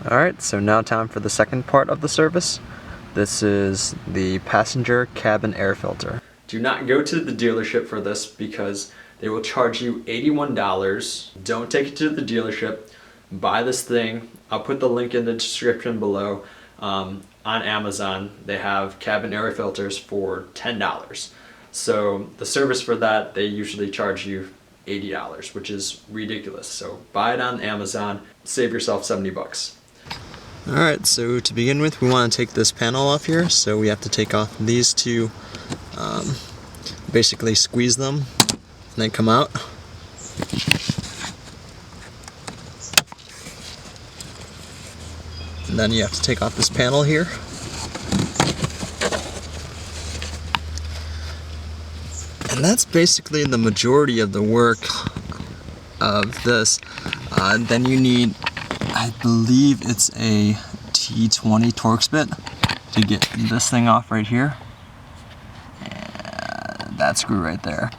Alright, so now time for the second part of the service. This is the passenger cabin air filter. Do not go to the dealership for this because they will charge you $81. Don't take it to the dealership. Buy this thing. I'll put the link in the description below. On Amazon, they have cabin air filters for $10. So the service for that, they usually charge you $80, which is ridiculous. So buy it on Amazon, save yourself 70 bucks. Alright, so to begin with, we want to take this panel off here. So we have to take off these two, basically squeeze them, and they come out. And then you have to take off this panel here. And that's basically the majority of the work of this. Then you need, I believe it's a T20 Torx bit to get this thing off right here. And that screw right there.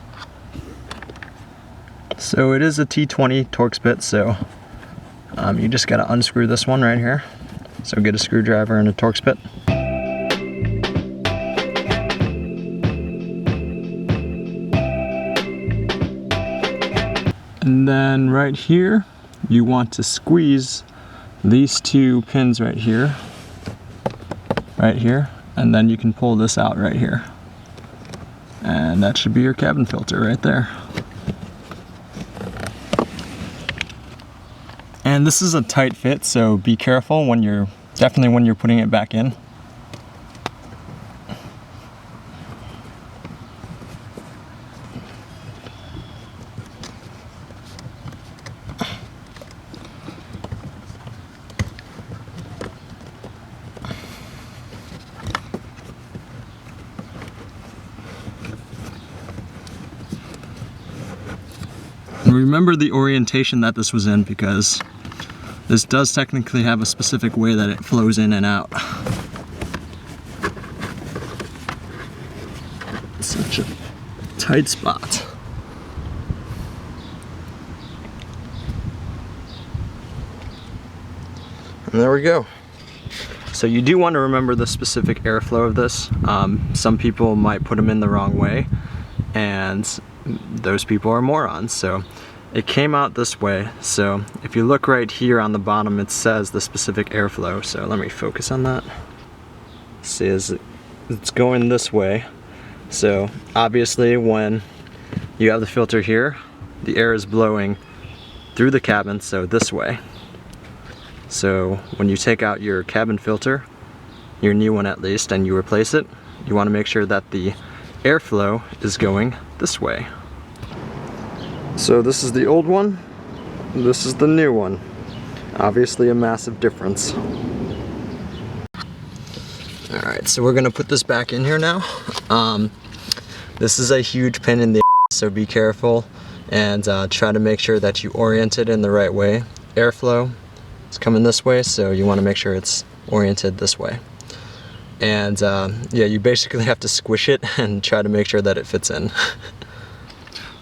So it is a T20 Torx bit, so you just gotta unscrew this one right here. So get a screwdriver and a Torx bit. And then right here, you want to squeeze these two pins right here, and then you can pull this out right here. And that should be your cabin filter right there. And this is a tight fit, so be careful when you're putting it back in. And remember the orientation that this was in, because this does technically have a specific way that it flows in and out. Such a tight spot. And there we go. So you do want to remember the specific airflow of this. Some people might put them in the wrong way, and those people are morons. So it came out this way. So if you look right here on the bottom, it says the specific airflow. So let me focus on that. See, it's going this way. So obviously when you have the filter here, the air is blowing through the cabin, so this way. So when you take out your cabin filter, your new one at least, and you replace it, you want to make sure that the airflow is going this way. So this is the old one, this is the new one. Obviously a massive difference. Alright, so we're gonna put this back in here now. This is a huge pain in the ass, so be careful and try to make sure that you orient it in the right way. Airflow is coming this way, so you want to make sure it's oriented this way. And yeah, you basically have to squish it and try to make sure that it fits in.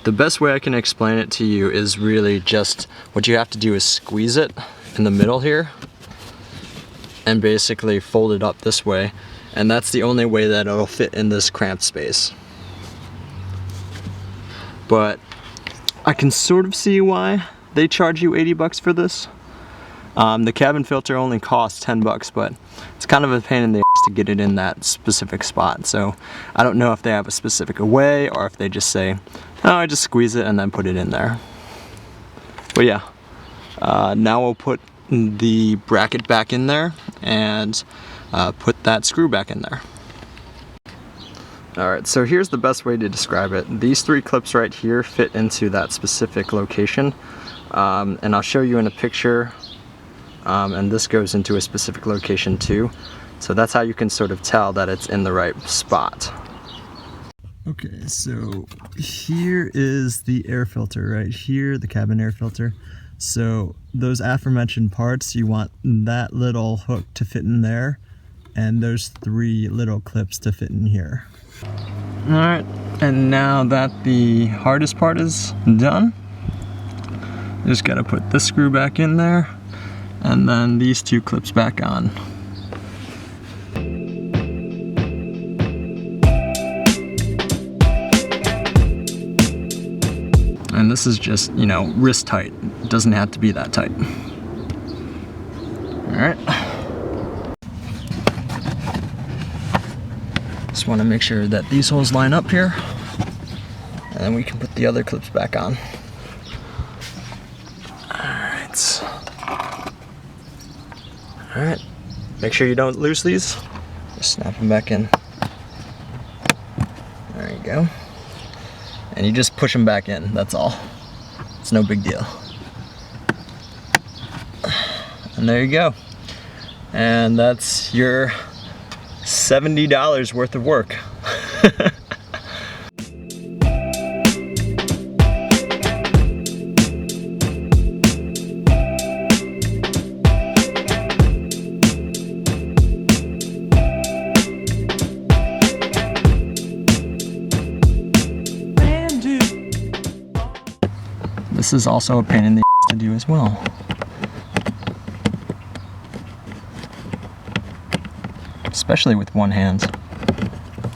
The best way I can explain it to you is really just what you have to do is squeeze it in the middle here and basically fold it up this way, and that's the only way that it'll fit in this cramped space. But I can sort of see why they charge you 80 bucks for this. The cabin filter only costs 10 bucks, but it's kind of a pain in the ass to get it in that specific spot. So I don't know if they have a specific way or if they just say, oh, I just squeeze it and then put it in there. But yeah, now we'll put the bracket back in there and put that screw back in there. Alright, so here's the best way to describe it. These three clips right here fit into that specific location, and I'll show you in a picture, and this goes into a specific location too. So that's how you can sort of tell that it's in the right spot. Okay, so here is the air filter right here, the cabin air filter. So those aforementioned parts, you want that little hook to fit in there, and those three little clips to fit in here. Alright, and now that the hardest part is done, just gotta put this screw back in there, And then these two clips back on. And this is just, you know, wrist tight. It doesn't have to be that tight. All right. Just want to make sure that these holes line up here. And then we can put the other clips back on. Alright. Alright. Make sure you don't lose these. Just snap them back in. There you go. And you just push them back in, that's all. It's no big deal. And there you go. And that's your $70 worth of work. This is also a pain in the ass to do as well. Especially with one hand.